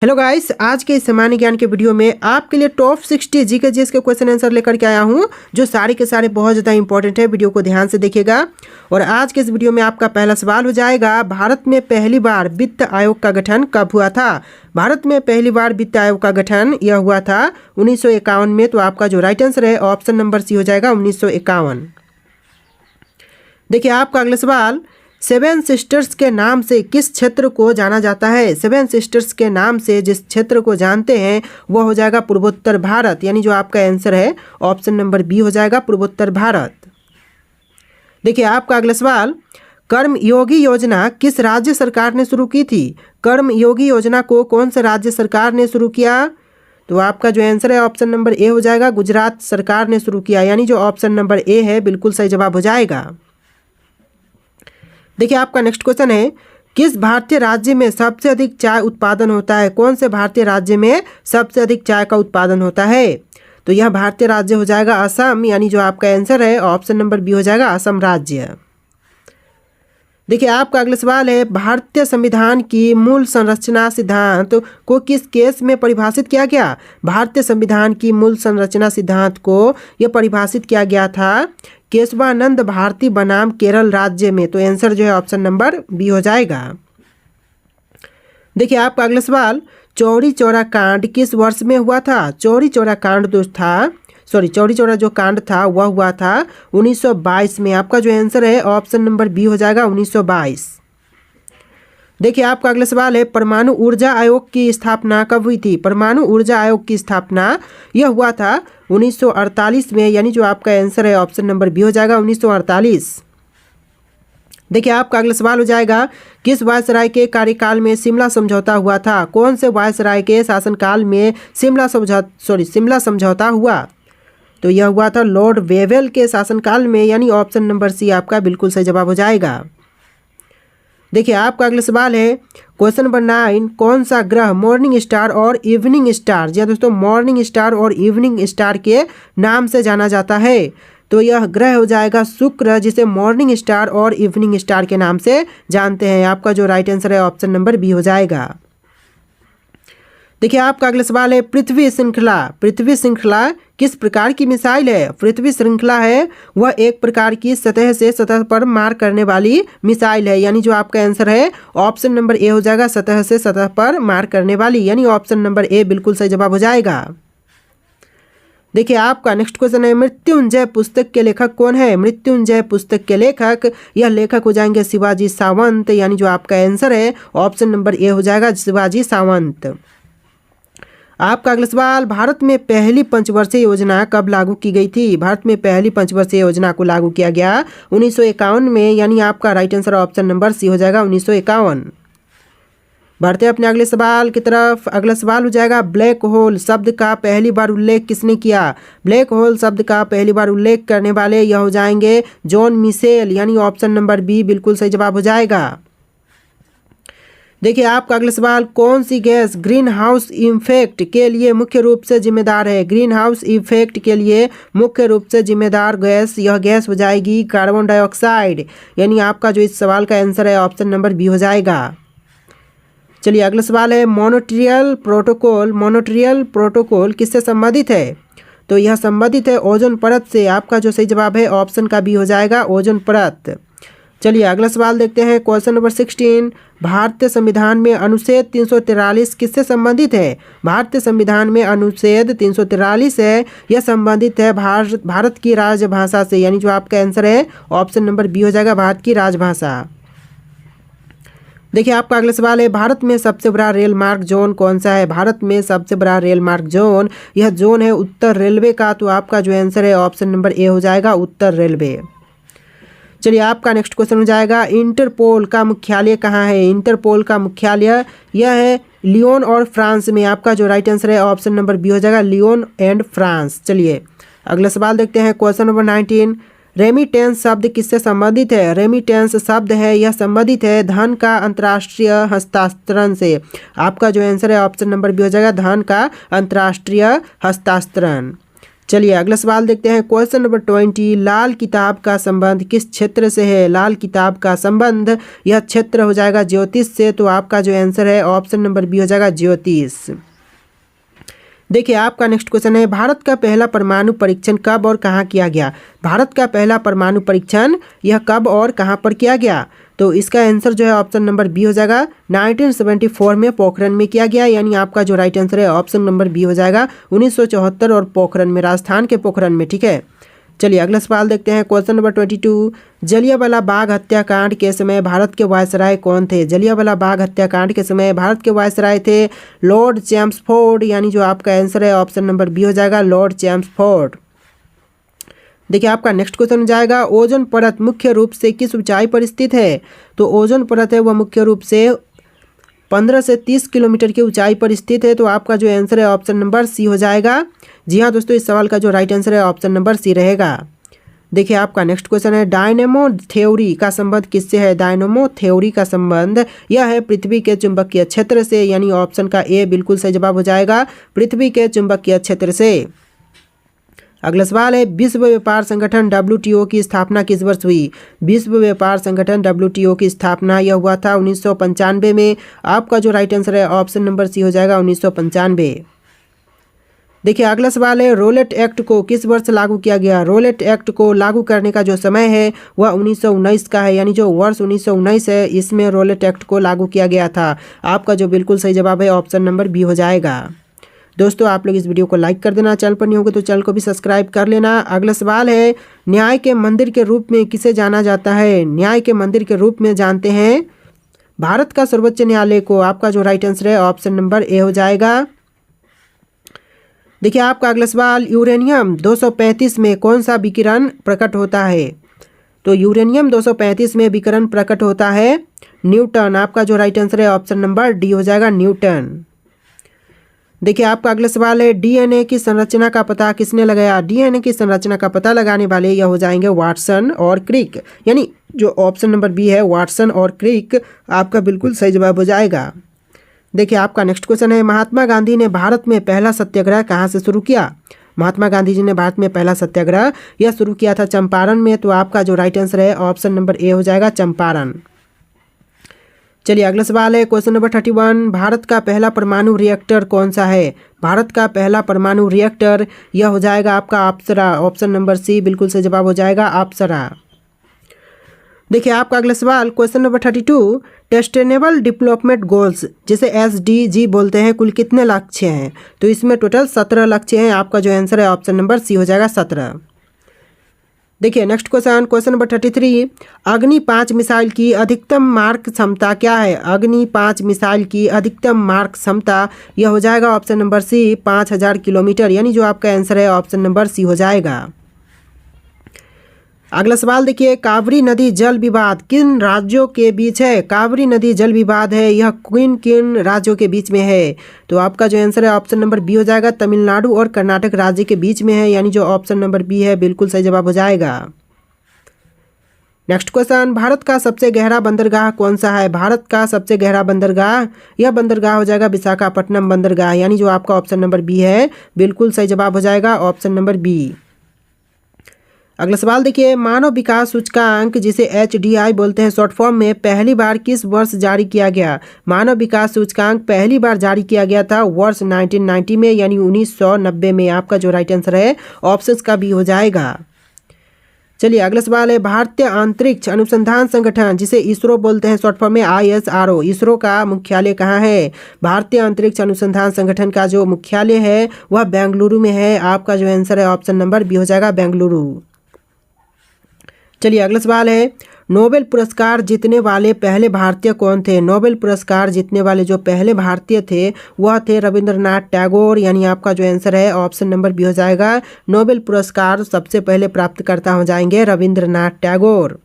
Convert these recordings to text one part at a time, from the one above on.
Hello guys, आज के इस सामान्य ज्ञान के वीडियो में आपके लिए टॉप 60 जीके जीएस के क्वेश्चन आंसर लेकर के आया हूं, जो सारे के सारे बहुत ज़्यादा इंपॉर्टेंट है। वीडियो को ध्यान से देखिएगा। और आज के इस वीडियो में आपका पहला सवाल हो जाएगा, भारत में पहली बार वित्त आयोग का गठन कब हुआ था। भारत में पहली बार वित्त आयोग का गठन यह हुआ था 1951 में। तो आपका जो राइट आंसर है ऑप्शन नंबर सी हो जाएगा 1951। देखिए आपका अगला सवाल, सेवन सिस्टर्स के नाम से किस क्षेत्र को जाना जाता है। सेवन सिस्टर्स के नाम से जिस क्षेत्र को जानते हैं वह हो जाएगा पूर्वोत्तर भारत, यानी जो आपका आंसर है ऑप्शन नंबर बी हो जाएगा पूर्वोत्तर भारत। देखिए आपका अगला सवाल, कर्मयोगी योजना किस राज्य सरकार ने शुरू की थी। कर्मयोगी योजना को कौन से राज्य सरकार ने शुरू किया। तो आपका जो आंसर है ऑप्शन नंबर ए हो जाएगा, गुजरात सरकार ने शुरू किया, यानी जो ऑप्शन नंबर ए है बिल्कुल सही जवाब हो जाएगा। देखिए आपका नेक्स्ट क्वेश्चन है, किस भारतीय राज्य में सबसे अधिक चाय उत्पादन होता है। कौन से भारतीय राज्य में सबसे अधिक चाय का उत्पादन होता है। तो यह भारतीय राज्य हो जाएगा असम, यानी जो आपका आंसर है ऑप्शन नंबर बी हो जाएगा असम राज्य। देखिए आपका अगला सवाल है, भारतीय संविधान की मूल संरचना सिद्धांत को किस केस में परिभाषित किया गया। भारतीय संविधान की मूल संरचना सिद्धांत को यह परिभाषित किया गया था केशवानंद भारती बनाम केरल राज्य में। तो आंसर जो है ऑप्शन नंबर बी हो जाएगा। देखिए आपका अगला सवाल, चौरी चौरा कांड किस वर्ष में हुआ था। चौरी चौरा कांड जो था चौरी चौरा जो कांड था वह हुआ था 1922 में। आपका जो आंसर है ऑप्शन नंबर बी हो जाएगा 1922। देखिए आपका अगला सवाल है, परमाणु ऊर्जा आयोग की स्थापना कब हुई थी। परमाणु ऊर्जा आयोग की स्थापना यह हुआ था 1948 में, यानी जो आपका आंसर है ऑप्शन नंबर बी हो जाएगा 1948। देखिए आपका अगला सवाल हो जाएगा, किस वायसराय के कार्यकाल में शिमला समझौता हुआ था। कौन से वायसराय के शासनकाल में शिमला समझौता हुआ। तो यह हुआ था लॉर्ड वेवेल के शासनकाल में, यानी ऑप्शन नंबर सी आपका बिल्कुल सही जवाब हो जाएगा। देखिए आपका अगला सवाल है, क्वेश्चन नंबर 9, कौन सा ग्रह मॉर्निंग स्टार और इवनिंग स्टार, जी दोस्तों मॉर्निंग स्टार और इवनिंग स्टार के नाम से जाना जाता है। तो यह ग्रह हो जाएगा शुक्र, जिसे मॉर्निंग स्टार और इवनिंग स्टार के नाम से जानते हैं। आपका जो राइट आंसर है ऑप्शन नंबर बी हो जाएगा। देखिए आपका अगला सवाल है, पृथ्वी श्रृंखला। पृथ्वी श्रृंखला किस प्रकार की मिसाइल है। पृथ्वी श्रृंखला है वह एक प्रकार की सतह से सतह पर मार करने वाली मिसाइल है, यानी जो आपका आंसर है ऑप्शन नंबर ए हो जाएगा सतह से सतह पर मार करने वाली, यानी ऑप्शन नंबर ए बिल्कुल सही जवाब हो जाएगा। देखिए आपका नेक्स्ट क्वेश्चन है, मृत्युंजय पुस्तक के लेखक कौन है। मृत्युंजय पुस्तक के लेखक यह लेखक हो जाएंगे शिवाजी सावंत, यानी जो आपका आंसर है ऑप्शन नंबर ए हो जाएगा शिवाजी सावंत। आपका अगला सवाल, भारत में पहली पंचवर्षीय योजना कब लागू की गई थी। भारत में पहली पंचवर्षीय योजना को लागू किया गया 1951 में, यानी आपका right answer option number C हो जाएगा 1951। बढ़ते अपने अगले सवाल की तरफ। अगला सवाल हो जाएगा, ब्लैक होल शब्द का पहली बार उल्लेख किसने किया। ब्लैक होल शब्द का पहली बार उल्लेख करने वाले यह हो जाएंगे जॉन मिशेल, यानी ऑप्शन नंबर बी बिल्कुल सही जवाब हो जाएगा। देखिए आपका अगला सवाल, कौन सी गैस ग्रीन हाउस इफेक्ट के लिए मुख्य रूप से जिम्मेदार है। ग्रीन हाउस इफेक्ट के लिए मुख्य रूप से जिम्मेदार गैस यह गैस हो जाएगी कार्बन डाइऑक्साइड, यानी आपका जो इस सवाल का आंसर है ऑप्शन नंबर बी हो जाएगा। चलिए अगला सवाल है, मॉन्ट्रियल प्रोटोकॉल। मॉन्ट्रियल प्रोटोकॉल किससे संबंधित है। तो यह संबंधित है ओजोन परत से। आपका जो सही जवाब है ऑप्शन का बी हो जाएगा ओजोन परत। चलिए अगला सवाल देखते हैं, क्वेश्चन नंबर 16, भारतीय संविधान में अनुच्छेद 343 किससे संबंधित है। भारतीय संविधान में अनुच्छेद 343 है, यह संबंधित है भारत की राजभाषा से, यानी जो आपका आंसर है ऑप्शन नंबर बी हो जाएगा भारत की राजभाषा। देखिए आपका अगला सवाल है, भारत में सबसे बड़ा रेल मार्ग जोन कौन सा है। भारत में सबसे बड़ा रेल मार्ग जोन यह जोन है उत्तर रेलवे का। तो आपका जो आंसर है ऑप्शन नंबर ए हो जाएगा उत्तर रेलवे। चलिए आपका नेक्स्ट क्वेश्चन हो जाएगा, इंटरपोल का मुख्यालय कहाँ है। इंटरपोल का मुख्यालय यह है लियोन और फ्रांस में। आपका जो राइट आंसर है ऑप्शन नंबर बी हो जाएगा लियोन एंड फ्रांस। चलिए अगला सवाल देखते हैं, क्वेश्चन नंबर 19, रेमिटेंस शब्द किससे संबंधित है। रेमिटेंस शब्द है यह संबंधित है धन का अंतर्राष्ट्रीय हस्तांतरण से। आपका जो आंसर है ऑप्शन नंबर बी हो जाएगा धन का अंतर्राष्ट्रीय हस्तांतरण। चलिए अगला सवाल देखते हैं। क्वेश्चन नंबर 20, लाल किताब का संबंध किस क्षेत्र से है? लाल किताब का संबंध यह क्षेत्र हो जाएगा ज्योतिष से। तो आपका जो आंसर है ऑप्शन नंबर बी हो जाएगा ज्योतिष। देखिए आपका नेक्स्ट क्वेश्चन है, भारत का पहला परमाणु परीक्षण कब और कहाँ किया गया? भारत का पहला परमाणु परीक्षण यह कब और कहाँ पर किया गया? तो इसका आंसर जो है ऑप्शन नंबर बी हो जाएगा 1974 में पोखरण में किया गया, यानी आपका जो राइट आंसर है ऑप्शन नंबर बी हो जाएगा 1974 और पोखरण में, राजस्थान के पोखरण में। ठीक है, चलिए अगला सवाल देखते हैं। क्वेश्चन नंबर 22, जलियांवाला बाग हत्याकांड के समय भारत के वायसराय कौन थे? जलियांवाला बाग हत्याकांड के समय भारत के वायसराय थे लॉर्ड चैम्सफोर्ड, यानी जो आपका आंसर है ऑप्शन नंबर बी हो जाएगा लॉर्ड चैम्सफोर्ड। देखिए आपका नेक्स्ट क्वेश्चन जाएगा, ओजोन परत मुख्य रूप से किस ऊंचाई पर स्थित है? तो ओजोन परत है वह मुख्य रूप से 15 से 30 किलोमीटर की ऊंचाई पर स्थित है। तो आपका जो आंसर है ऑप्शन नंबर सी हो जाएगा। जी हाँ दोस्तों, इस सवाल का जो राइट आंसर है ऑप्शन नंबर सी रहेगा। देखिए आपका नेक्स्ट क्वेश्चन है, डायनेमो थ्योरी का संबंध किससे है? डायनेमो थ्योरी का संबंध यह है पृथ्वी के चुंबकीय क्षेत्र से, यानी ऑप्शन का ए बिल्कुल सही जवाब हो जाएगा, पृथ्वी के चुंबकीय क्षेत्र से। अगला सवाल है, विश्व व्यापार संगठन WTO की स्थापना किस वर्ष हुई? विश्व व्यापार संगठन WTO की स्थापना यह हुआ था 1995 में। आपका जो राइट आंसर है ऑप्शन नंबर सी हो जाएगा 1995। देखिए अगला सवाल है, रोलेट एक्ट को किस वर्ष लागू किया गया? रोलेट एक्ट को लागू करने का जो समय है वह 1919 का है, यानी जो वर्ष 1919 है इसमें रोलेट एक्ट को लागू किया गया था। आपका जो बिल्कुल सही जवाब है ऑप्शन नंबर बी हो जाएगा। दोस्तों आप लोग इस वीडियो को लाइक कर देना, चैनल पर नहीं होंगे तो चैनल को भी सब्सक्राइब कर लेना। अगला सवाल है, न्याय के मंदिर के रूप में किसे जाना जाता है? न्याय के मंदिर के रूप में जानते हैं भारत का सर्वोच्च न्यायालय को। आपका जो राइट आंसर है ऑप्शन नंबर ए हो जाएगा। देखिए आपका अगला सवाल, यूरेनियम 235 में कौन सा विकिरण प्रकट होता है? तो यूरेनियम 235 में विकिरण प्रकट होता है न्यूटन। आपका जो राइट आंसर है ऑप्शन नंबर डी हो जाएगा न्यूटन। देखिए आपका अगला सवाल है, DNA की संरचना का पता किसने लगाया? DNA की संरचना का पता लगाने वाले यह हो जाएंगे वाटसन और क्रिक, यानी जो ऑप्शन नंबर बी है वाटसन और क्रिक आपका बिल्कुल सही जवाब हो जाएगा। देखिए आपका नेक्स्ट क्वेश्चन है, महात्मा गांधी ने भारत में पहला सत्याग्रह कहाँ से शुरू किया? महात्मा गांधी जी ने भारत में पहला सत्याग्रह यह शुरू किया था चंपारण में। तो आपका जो राइट आंसर है ऑप्शन नंबर ए हो जाएगा चंपारण। चलिए अगला सवाल है, क्वेश्चन नंबर 31, भारत का पहला परमाणु रिएक्टर कौन सा है? भारत का पहला परमाणु रिएक्टर यह हो जाएगा आपका अप्सरा। ऑप्शन नंबर सी बिल्कुल सही जवाब हो जाएगा अप्सरा। देखिए आपका अगला सवाल, question number 32, sustainable development goals जिसे SDG बोलते हैं कुल कितने लक्ष्य हैं? तो इसमें टोटल 17 लक्ष्य हैं। आपका जो आंसर है ऑप्शन नंबर सी हो जाएगा 17। देखिए नेक्स्ट क्वेश्चन, क्वेश्चन नंबर 33, अग्नि 5 मिसाइल की अधिकतम मार्क क्षमता क्या है? अग्नि 5 मिसाइल की अधिकतम मार्क क्षमता यह हो जाएगा ऑप्शन नंबर सी 5000 किलोमीटर, यानी जो आपका आंसर है ऑप्शन नंबर सी हो जाएगा। अगला सवाल देखिए, कावेरी नदी जल विवाद किन राज्यों के बीच है? कावेरी नदी जल विवाद है यह किन किन राज्यों के बीच में है? तो आपका जो आंसर है ऑप्शन नंबर बी हो जाएगा तमिलनाडु और कर्नाटक राज्य के बीच में है, यानी जो ऑप्शन नंबर बी है बिल्कुल सही जवाब हो जाएगा। नेक्स्ट क्वेश्चन, भारत का सबसे गहरा बंदरगाह कौन सा है? भारत का सबसे गहरा बंदरगाह यह बंदरगाह हो जाएगा विशाखापट्टनम बंदरगाह, यानी जो आपका ऑप्शन नंबर बी है बिल्कुल सही जवाब हो जाएगा ऑप्शन नंबर बी। अगला सवाल देखिए, मानव विकास सूचकांक जिसे HDI बोलते हैं शॉर्ट फॉर्म में पहली बार किस वर्ष जारी किया गया? मानव विकास सूचकांक पहली बार जारी किया गया था वर्ष 1990 में, यानी 1990 में। आपका जो राइट आंसर है ऑप्शंस का भी हो जाएगा। चलिए अगला सवाल है, भारतीय अंतरिक्ष अनुसंधान संगठन जिसे इसरो बोलते हैं शॉर्ट फॉर्म में ISRO, इसरो का मुख्यालय कहाँ है? भारतीय अंतरिक्ष अनुसंधान संगठन का जो मुख्यालय है वह बेंगलुरु में है। आपका जो आंसर है ऑप्शन नंबर बी हो जाएगा बेंगलुरु। चलिए अगला सवाल है, नोबेल पुरस्कार जीतने वाले पहले भारतीय कौन थे? नोबेल पुरस्कार जीतने वाले जो पहले भारतीय थे वह थे रविंद्रनाथ टैगोर, यानी आपका जो आंसर है ऑप्शन नंबर बी हो जाएगा। नोबेल पुरस्कार सबसे पहले प्राप्तकर्ता हो जाएंगे रविंद्रनाथ टैगोर।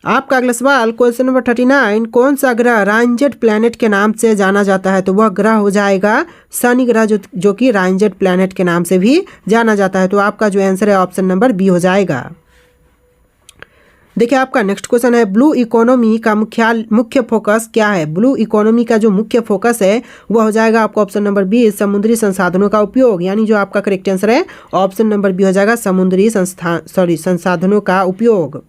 आपका अगला सवाल, क्वेश्चन नंबर 39, कौन सा ग्रह राइनजेट प्लैनेट के नाम से जाना जाता है? तो वह ग्रह हो जाएगा शनि ग्रह, जो कि राइनजेट प्लैनेट के नाम से भी जाना जाता है। तो आपका जो आंसर है ऑप्शन नंबर बी हो जाएगा। देखिए आपका नेक्स्ट क्वेश्चन है, ब्लू इकोनॉमी का मुख्य फोकस क्या है। ब्लू इकोनॉमी का जो मुख्य फोकस है वह हो जाएगा आपका ऑप्शन नंबर बी, समुद्री संसाधनों का उपयोग, यानी जो आपका करेक्ट आंसर है ऑप्शन नंबर बी हो जाएगा समुद्री संसाधनों का उपयोग।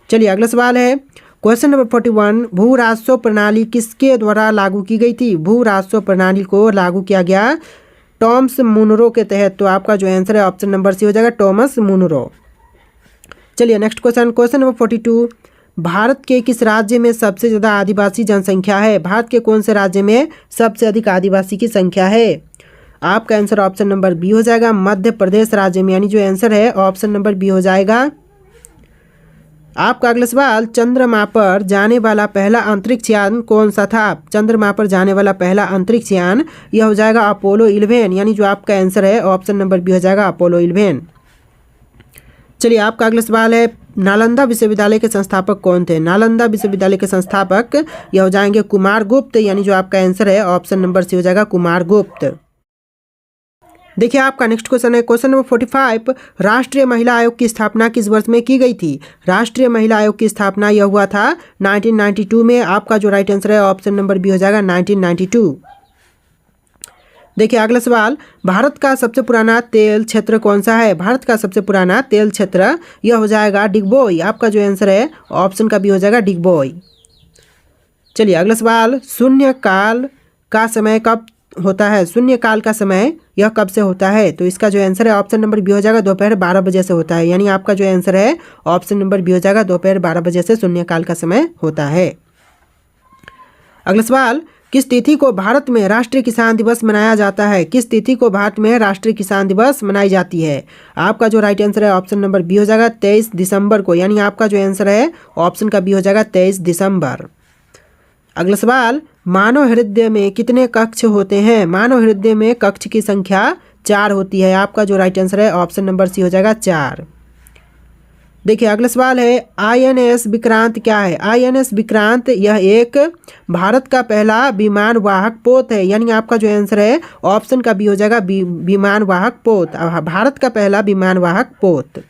चलिए अगला सवाल है, क्वेश्चन नंबर 41, भू राजस्व प्रणाली किसके द्वारा लागू की गई थी। भू राजस्व प्रणाली को लागू किया गया टॉमस मुनरो के तहत। तो आपका जो आंसर है ऑप्शन नंबर सी हो जाएगा टॉमस मुनरो। चलिए next question, question number 42, Bharat के किस राज्य में सबसे ज़्यादा आदिवासी जनसंख्या है। भारत के कौन से राज्य में सबसे अधिक आदिवासी की संख्या है। आपका आंसर ऑप्शन नंबर बी हो जाएगा मध्य प्रदेश राज्य में, यानी जो आंसर है ऑप्शन नंबर बी हो जाएगा। आपका अगला सवाल, चंद्रमा पर जाने वाला पहला अंतरिक्ष यान कौन सा था। चंद्रमा पर जाने वाला पहला अंतरिक्ष यान यह हो जाएगा अपोलो 11, यानी जो आपका आंसर है ऑप्शन नंबर बी हो जाएगा अपोलो 11। चलिए आपका अगला सवाल है, नालंदा विश्वविद्यालय के संस्थापक कौन थे। नालंदा विश्वविद्यालय के संस्थापक यह हो जाएंगे कुमार गुप्त, यानी जो आपका आंसर है ऑप्शन नंबर सी हो जाएगा कुमार गुप्त। देखिए आपका नेक्स्ट क्वेश्चन है, क्वेश्चन नंबर 45, राष्ट्रीय महिला आयोग की स्थापना किस वर्ष में की गई थी। राष्ट्रीय महिला आयोग की स्थापना यह हुआ था 1992 में। आपका जो राइट आंसर है ऑप्शन नंबर बी हो जाएगा 1992। देखिए अगला सवाल, भारत का सबसे पुराना तेल क्षेत्र कौन सा है। भारत का सबसे पुराना तेल क्षेत्र यह हो जाएगा डिगबोई। आपका जो आंसर है ऑप्शन का बी हो जाएगा डिगबोई। चलिए अगला सवाल, शून्य काल का समय कब होता है। शून्य काल का समय यह कब से होता है। तो इसका जो आंसर है ऑप्शन नंबर बी हो जाएगा दोपहर 12 बजे से होता है, यानी आपका जो आंसर है ऑप्शन नंबर बी हो जाएगा दोपहर 12 बजे से शून्य काल का समय होता है। अगला सवाल, किस तिथि को भारत में राष्ट्रीय किसान दिवस मनाया जाता है। किस तिथि को भारत में राष्ट्रीय किसान दिवस मनाई जाती है। आपका जो राइट आंसर है ऑप्शन नंबर बी हो जाएगा 23 दिसंबर को, यानी आपका जो आंसर है ऑप्शन का बी हो जाएगा 23 दिसंबर। अगला सवाल, मानव हृदय में कितने कक्ष होते हैं। मानव हृदय में कक्ष की संख्या 4 होती है। आपका जो राइट आंसर है ऑप्शन नंबर सी हो जाएगा 4। देखिए अगला सवाल है, INS विक्रांत क्या है। INS विक्रांत यह एक भारत का पहला विमान वाहक पोत है, यानी आपका जो आंसर है ऑप्शन का बी हो जाएगा विमान वाहक पोत, भारत का पहला विमान वाहक पोत।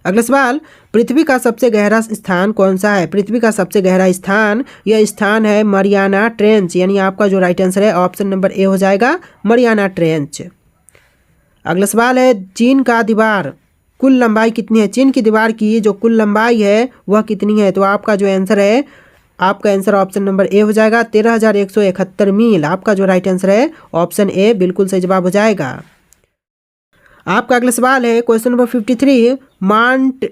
अगला सवाल, पृथ्वी का सबसे गहरा स्थान कौन सा है। पृथ्वी का सबसे गहरा स्थान यह स्थान है मरियाना ट्रेंच, यानी आपका जो राइट आंसर है ऑप्शन नंबर ए हो जाएगा मरियाना ट्रेंच। अगला सवाल है, चीन का दीवार कुल लंबाई कितनी है। चीन की दीवार की जो कुल लंबाई है वह कितनी है। तो आपका जो आंसर है आपका आंसर ऑप्शन नंबर ए हो जाएगा 13,171 मील। आपका जो राइट आंसर है ऑप्शन ए बिल्कुल सही जवाब हो जाएगा। आपका अगला सवाल है, question number 53,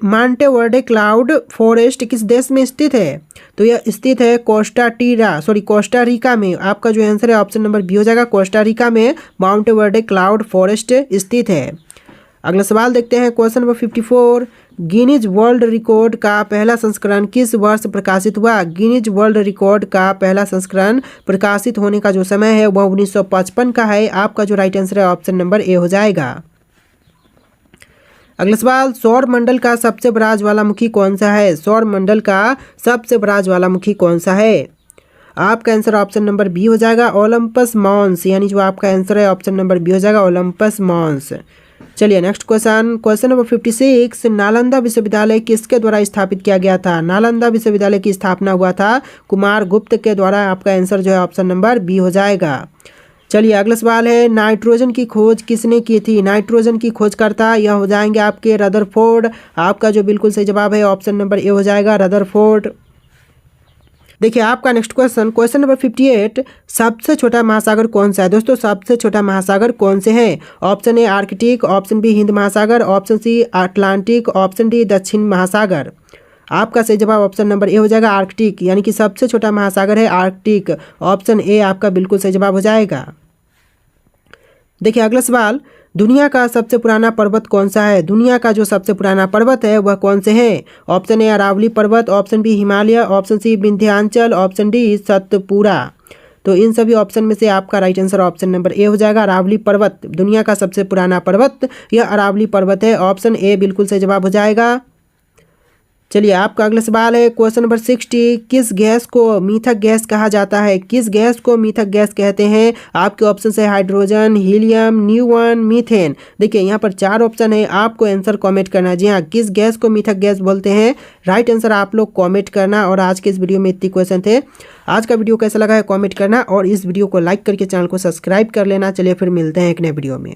Monte Verde cloud forest किस देश में स्थित है। तो यह स्थित है कोस्टा रिका में। आपका जो आंसर है ऑप्शन नंबर बी हो जाएगा कोस्टा रिका में माउंटे वर्डे क्लाउड फॉरेस्ट स्थित है। अगला सवाल देखते हैं, question number 54, Guinness world record का पहला संस्करण किस वर्ष प्रकाशित हुआ। गिनीज वर्ल्ड रिकॉर्ड का पहला संस्करण प्रकाशित होने का जो समय है वह 1955 का है। आपका जो राइट आंसर है ऑप्शन नंबर ए हो जाएगा। अगला सवाल, सौर मंडल का सबसे बड़ा ज्वालामुखी कौन सा है। सौर मंडल का सबसे बड़ा ज्वालामुखी कौन सा है। आपका आंसर ऑप्शन नंबर बी हो जाएगा ओलंपस मॉन्स, यानी जो आपका आंसर है ऑप्शन नंबर बी हो जाएगा ओलंपस मॉन्स। चलिए next question, question number 56, Nalanda विश्वविद्यालय किसके द्वारा स्थापित किया गया था। नालंदा विश्वविद्यालय की स्थापना हुआ था कुमार गुप्त के द्वारा। आपका आंसर जो है ऑप्शन नंबर बी हो जाएगा। चलिए अगला सवाल है, नाइट्रोजन की खोज किसने की थी। नाइट्रोजन की खोजकर्ता यह हो जाएंगे आपके रदरफोर्ड। आपका जो बिल्कुल सही जवाब है ऑप्शन नंबर ए हो जाएगा रदरफोर्ड। देखिए आपका नेक्स्ट क्वेश्चन, क्वेश्चन नंबर 58, सबसे छोटा महासागर कौन सा है। दोस्तों सबसे छोटा महासागर कौन से हैं। Option A Arctic, option B Hind महासागर, option C Atlantic, option D दक्षिण महासागर। आपका सही जवाब ऑप्शन नंबर ए हो जाएगा आर्कटिक, यानी कि सबसे छोटा महासागर है आर्कटिक। ऑप्शन ए आपका बिल्कुल सही जवाब हो जाएगा। देखिए अगला सवाल, दुनिया का सबसे पुराना पर्वत कौन सा है। दुनिया का जो सबसे पुराना पर्वत है वह कौन से हैं। ऑप्शन ए अरावली पर्वत, option B Himalaya, option C Vindhyachal, option D Satpura. तो इन सभी ऑप्शन में से आपका right answer option number A हो जाएगा अरावली पर्वत। दुनिया का सबसे पुराना पर्वत यह अरावली पर्वत है। ऑप्शन ए बिल्कुल सही जवाब हो जाएगा। चलिए आपका अगला सवाल है क्वेश्चन नंबर 60, किस गैस को मिथक गैस कहा जाता है? किस गैस को मिथक गैस कहते हैं? आपके ऑप्शन है हाइड्रोजन, हीलियम, न्यूऑन, मीथेन। देखिए यहाँ पर 4 ऑप्शन है, आपको आंसर कमेंट करना है। जी हाँ, किस गैस को मिथक गैस बोलते हैं? राइट आंसर आप लोग कमेंट करना। और आज के इस वीडियो में इतने क्वेश्चन थे। आज का वीडियो कैसा लगा है कमेंट करना और इस वीडियो को लाइक करके चैनल को सब्सक्राइब कर लेना। चलिए फिर मिलते हैं एक नए वीडियो में।